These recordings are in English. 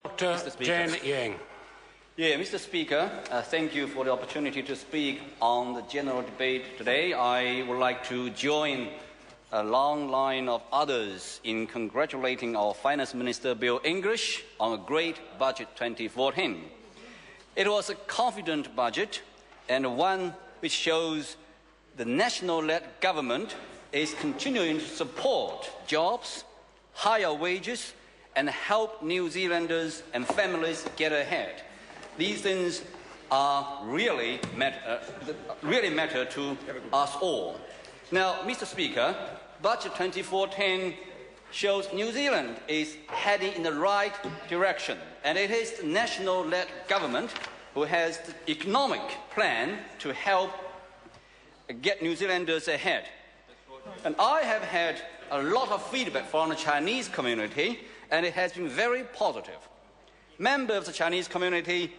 Mr. Speaker. Mr. Speaker, thank you for the opportunity to speak on the general debate today. I would like to join a long line of others in congratulating our Finance Minister, Bill English, on a great budget 2014. It was a confident budget and one which shows the national-led government is continuing to support jobs, higher wages, and help New Zealanders and families get ahead. These things really matter to us all. Now, Mr. Speaker, Budget 2014 shows New Zealand is heading in the right direction, and it is the national-led government who has the economic plan to help get New Zealanders ahead. And I have had a lot of feedback from the Chinese community, and it has been very positive. Members of the Chinese community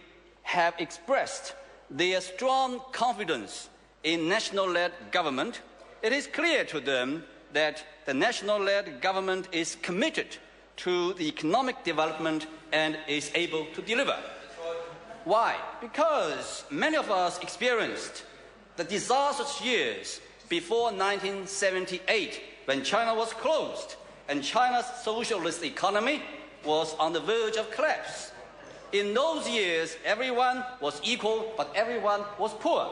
have expressed their strong confidence in national-led government. It is clear to them that the national-led government is committed to the economic development and is able to deliver. Why? Because many of us experienced the disastrous years before 1978 when China was closed and China's socialist economy was on the verge of collapse. In those years, everyone was equal, but everyone was poor.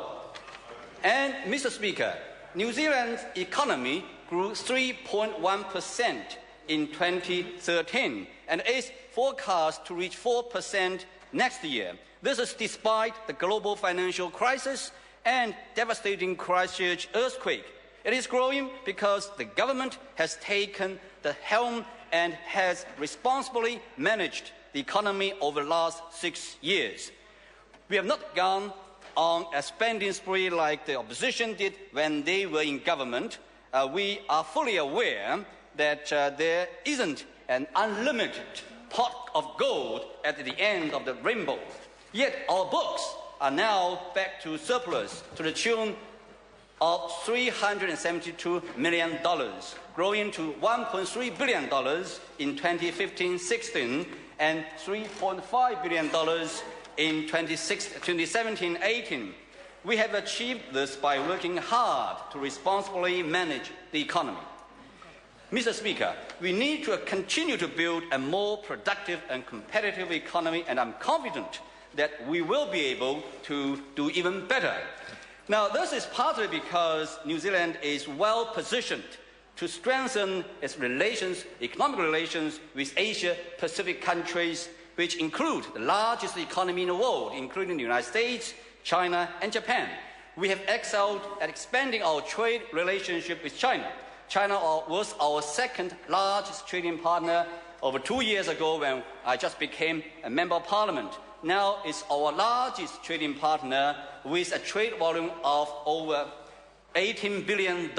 And, Mr. Speaker, New Zealand's economy grew 3.1% in 2013 and is forecast to reach 4% next year. This is despite the global financial crisis and devastating Christchurch earthquake. It is growing because the government has taken the helm and has responsibly managed the economy over the last 6 years. We have not gone on a spending spree like the opposition did when they were in government. We are fully aware that there isn't an unlimited pot of gold at the end of the rainbow. Yet our books are now back to surplus to the tune of $372 million, growing to $1.3 billion in 2015-16 and $3.5 billion in 2017-18. We have achieved this by working hard to responsibly manage the economy. Mr. Speaker, we need to continue to build a more productive and competitive economy, and I'm confident that we will be able to do even better. Now, this is partly because New Zealand is well positioned to strengthen its relations, economic relations with Asia-Pacific countries, which include the largest economy in the world, including the United States, China, and Japan. We have excelled at expanding our trade relationship with China. China was our second largest trading partner over 2 years ago when I just became a member of Parliament. Now it's our largest trading partner with a trade volume of over $18 billion.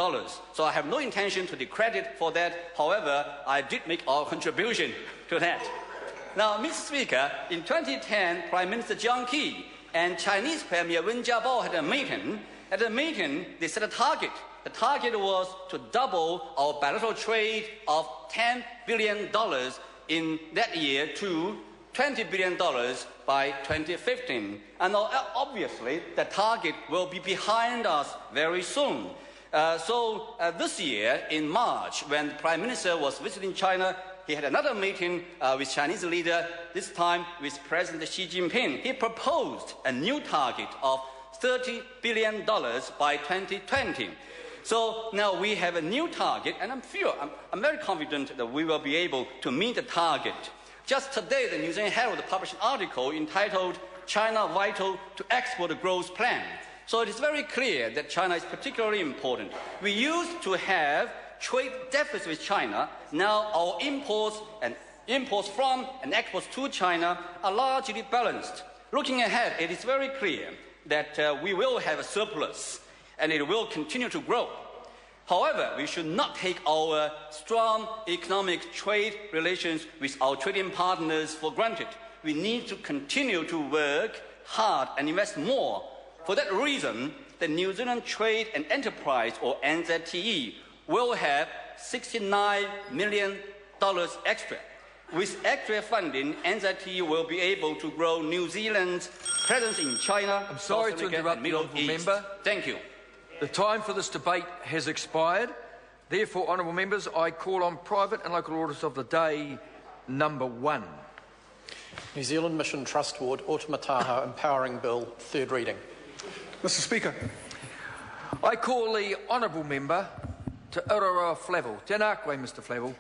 So I have no intention to take credit for that. However, I did make our contribution to that. Now, Mr. Speaker, in 2010, Prime Minister John Key and Chinese Premier Wen Jiabao had a meeting. At the meeting, they set a target. The target was to double our bilateral trade of $10 billion in that year to $20 billion by 2015. And obviously, the target will be behind us very soon. This year, in March, when the Prime Minister was visiting China, he had another meeting with Chinese leader, this time with President Xi Jinping. He proposed a new target of $30 billion by 2020. So now we have a new target, and I'm very confident that we will be able to meet the target. Just today, the New Zealand Herald published an article entitled "China Vital to Export Growth Plan." So it is very clear that China is particularly important. We used to have trade deficits with China. Now our imports from and exports to China are largely balanced. Looking ahead, it is very clear that we will have a surplus, and it will continue to grow. However, we should not take our strong economic trade relations with our trading partners for granted. We need to continue to work hard and invest more. For that reason, the New Zealand Trade and Enterprise, or NZTE, will have $69 million extra. With extra funding, NZT will be able to grow New Zealand's presence in China. I'm sorry to interrupt the honourable member. Thank you. The time for this debate has expired. Therefore, honourable members, I call on private and local orders of the day number 1. New Zealand Mission Trust Ward Otamataha Empowering Bill, third reading. Mr. Speaker. I call the honourable member to Aroa Flavel. Tēnā koe, Mr. Flavel.